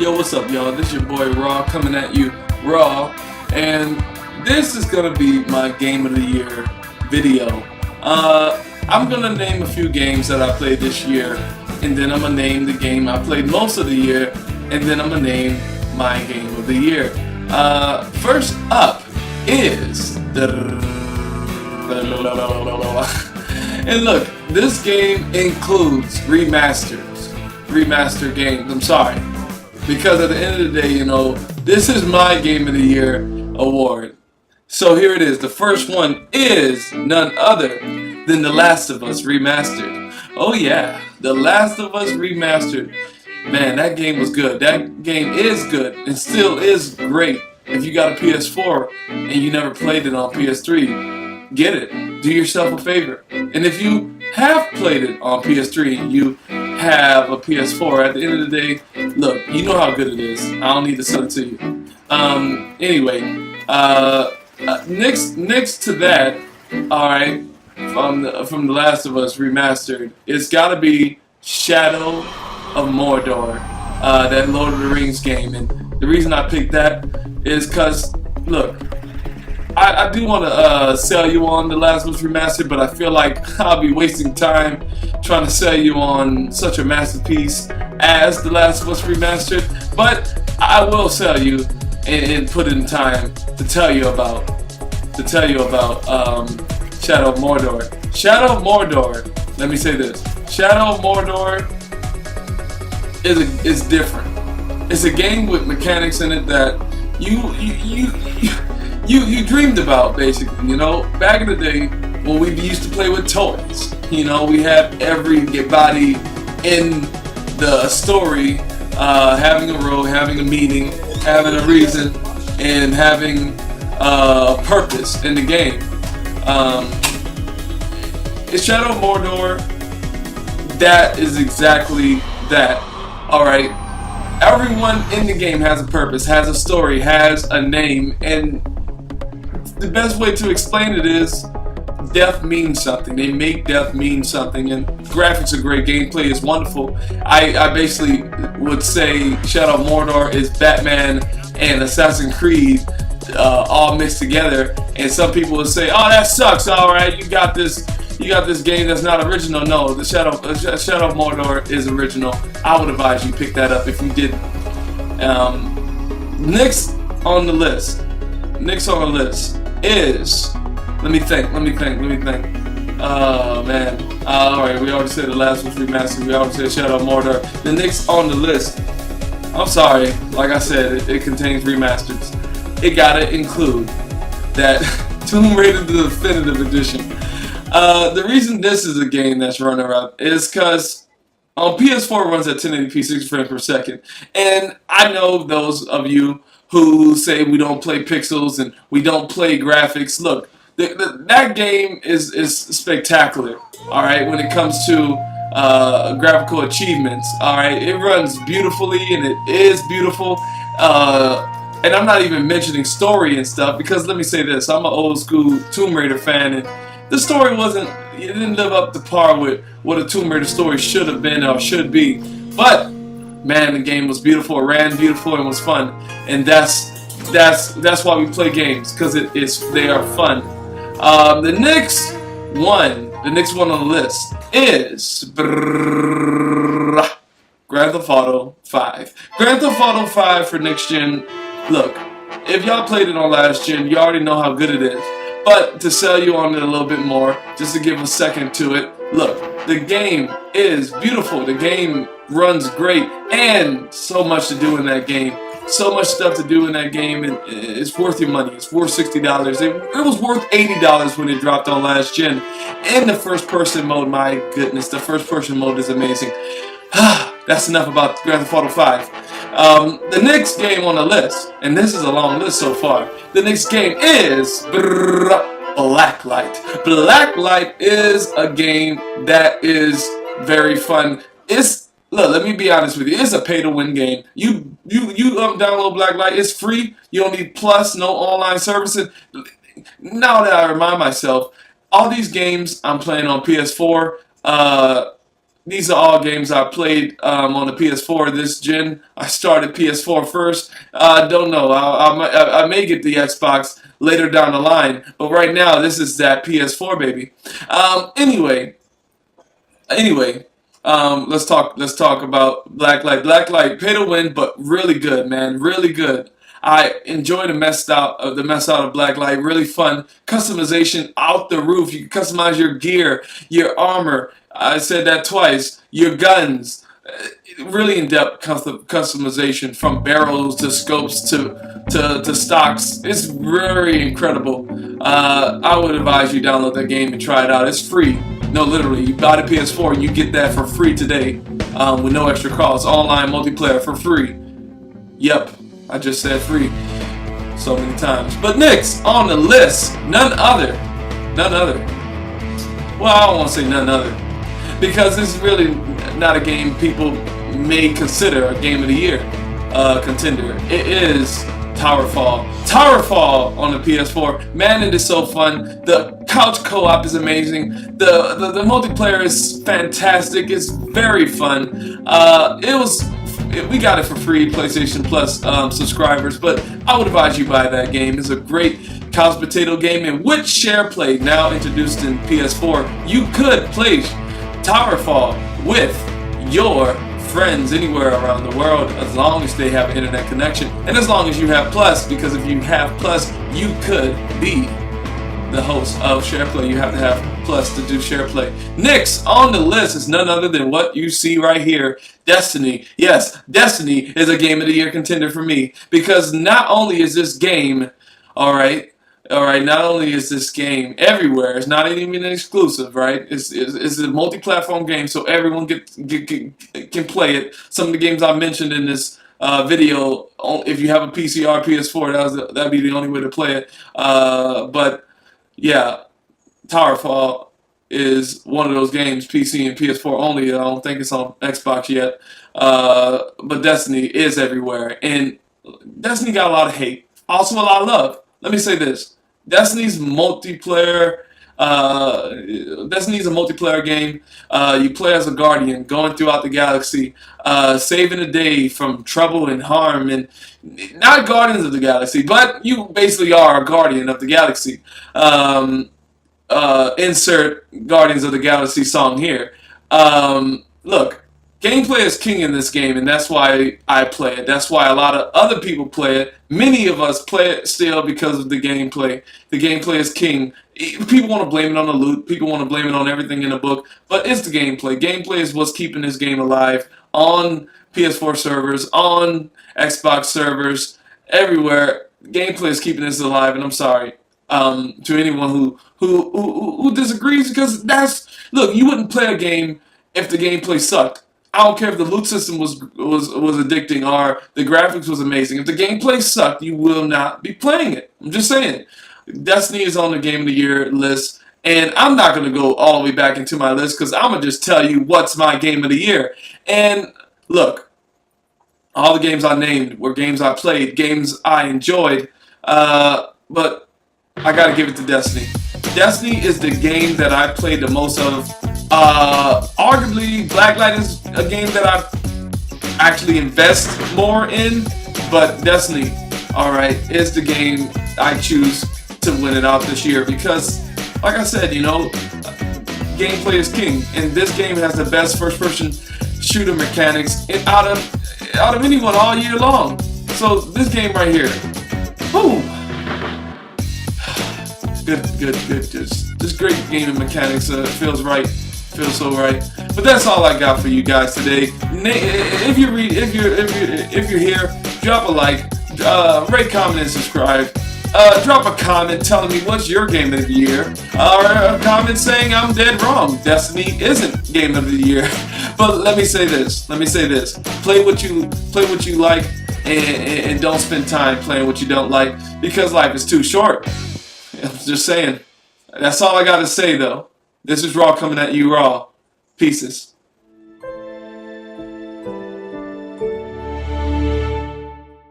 Yo, what's up, y'all? This is your boy Raw coming at you raw, and this is gonna be my Game of the Year video. I'm gonna name a few games that I played this year, and then I'm gonna name the game I played most of the year, and then I'm gonna name my Game of the Year. First up is and look, this game includes remastered games. I'm sorry. Because at the end of the day, this is my Game of the Year award. So here it is. The first one is none other than The Last of Us Remastered. Oh yeah, The Last of Us Remastered. Man, that game was good. That game is good and still is great. If you got a PS4 and you never played it on PS3, get it. Do yourself a favor. And if you have played it on PS3 and you have a PS4, at the end of the day, look, you know how good it is. I don't need to sell it to you. Anyway, next to that, all right, from The Last of Us Remastered, it's got to be Shadow of Mordor, that Lord of the Rings game. And the reason I picked that is because, look, I do want to sell you on The Last of Us Remastered, but I feel like I'll be wasting time trying to sell you on such a masterpiece as The Last of Us Remastered. But I will sell you and put in time to tell you about Shadow of Mordor. Shadow of Mordor. Let me say this: Shadow of Mordor is different. It's a game with mechanics in it that you dreamed about, basically. Back in the day when we used to play with toys, we had everybody in the story having a role, having a meaning, having a reason, and having a purpose in the game. It's Shadow of Mordor. That is exactly that. Alright. Everyone in the game has a purpose, has a story, has a name, and the best way to explain it is death means something. They make death mean something, and graphics are great, gameplay is wonderful. I basically would say Shadow of Mordor is Batman and Assassin's Creed all mixed together, and some people would say, oh, that sucks. Alright, you got this game that's not original. No, the Shadow of Mordor is original. I would advise you pick that up if you didn't. Next on the list is, let me think. Oh man. Alright, we already said The Last of Us Remastered. We already said Shadow of Mordor. The next on the list, I'm sorry, like I said, it contains remasters. It gotta include that Tomb Raider the Definitive Edition. The reason this is a game that's runner-up is because on PS4 runs at 1080p 60 frames per second. And I know those of you who say we don't play pixels and we don't play graphics. Look, that game is spectacular, alright, when it comes to graphical achievements, alright. It runs beautifully and it is beautiful. And I'm not even mentioning story and stuff, because let me say this, I'm an old school Tomb Raider fan, and the story it didn't live up to par with what a Tomb Raider story should have been or should be. But man, the game was beautiful, it ran beautiful, and was fun. And that's why we play games, because they are fun. The next one on the list is Grand Theft Auto 5. Grand Theft Auto 5 for next gen. Look, if y'all played it on last gen, you already know how good it is. But to sell you on it a little bit more, just to give a second to it, look, the game is beautiful. The game runs great, and so much to do in that game. So much stuff to do in that game, and it's worth your money. It's worth $60. It was worth $80 when it dropped on last gen. And the first person mode, my goodness, the first person mode is amazing. That's enough about Grand Theft Auto 5. The next game on the list, and this is a long list so far, the next game is Blacklight. Blacklight is a game that is very fun. Look, let me be honest with you. It's a pay-to-win game. You download Blacklight. It's free. You don't need Plus, no online services. Now that I remind myself, all these games I'm playing on PS4, these are all games I played on the PS4 this gen. I started PS4 first. I don't know. I may get the Xbox later down the line, but right now this is that PS4 baby. Anyway, let's talk about Blacklight. Blacklight pay to win, but really good, man. Really good. I enjoy the mess out of Blacklight. Really fun customization out the roof. You can customize your gear, your armor. I said that twice. Your guns. Really in-depth customization from barrels to scopes to stocks. It's very incredible. I would advise you download that game and try it out. It's free. No, literally, you buy the PS4 and you get that for free today with no extra cost. Online multiplayer for free. Yep, I just said free so many times. But next on the list, none other. Well, I don't want to say none other because this is really not a game people may consider a game of the year contender. It is Towerfall. Towerfall on the PS4. Man, it is so fun. The couch co-op is amazing. The multiplayer is fantastic. It's very fun. We got it for free, PlayStation Plus subscribers, but I would advise you buy that game. It's a great couch potato game, and with SharePlay now introduced in PS4, you could play Towerfall with your friends anywhere around the world as long as they have an internet connection and as long as you have Plus, because if you have Plus you could be the host of SharePlay. You have to have Plus to do SharePlay. Next on the list is none other than what you see right here, Destiny. Yes, Destiny is a game of the year contender for me because not only is this game not only is this game everywhere, it's not even an exclusive, right? It's a multi-platform game, so everyone can play it. Some of the games I mentioned in this video, if you have a PC or PS4, that'd be the only way to play it. But yeah, Towerfall is one of those games, PC and PS4 only. I don't think it's on Xbox yet. But Destiny is everywhere, and Destiny got a lot of hate, also a lot of love. Let me say this. Destiny's multiplayer. Destiny's a multiplayer game. You play as a guardian, going throughout the galaxy, saving the day from trouble and harm, and not Guardians of the Galaxy, but you basically are a guardian of the galaxy. Insert Guardians of the Galaxy song here. Look. Gameplay is king in this game, and that's why I play it. That's why a lot of other people play it. Many of us play it still because of the gameplay. The gameplay is king. People want to blame it on the loot. People want to blame it on everything in the book, but it's the gameplay. Gameplay is what's keeping this game alive on PS4 servers, on Xbox servers, everywhere. Gameplay is keeping this alive, and I'm sorry to anyone who disagrees, because look, you wouldn't play a game if the gameplay sucked. I don't care if the loot system was addicting or the graphics was amazing. If the gameplay sucked, you will not be playing it. I'm just saying. Destiny is on the Game of the Year list, and I'm not going to go all the way back into my list because I'm going to just tell you what's my Game of the Year. And look, all the games I named were games I played, games I enjoyed, but I got to give it to Destiny. Destiny is the game that I played the most of. Arguably, Blacklight is a game that I actually invest more in, but Destiny, alright, is the game I choose to win it out this year because, like I said, gameplay is king, and this game has the best first-person shooter mechanics out of anyone all year long. So this game right here, boom. Good. Just great gaming mechanics. Feels right. Feels so right. But that's all I got for you guys today. If you're here, drop a like, rate, comment, and subscribe. Drop a comment telling me what's your game of the year, or a comment saying I'm dead wrong. Destiny isn't game of the year. But let me say this. Play what you like, and don't spend time playing what you don't like, because life is too short. I'm just saying. That's all I got to say, though. This is Raw coming at you raw. Pieces.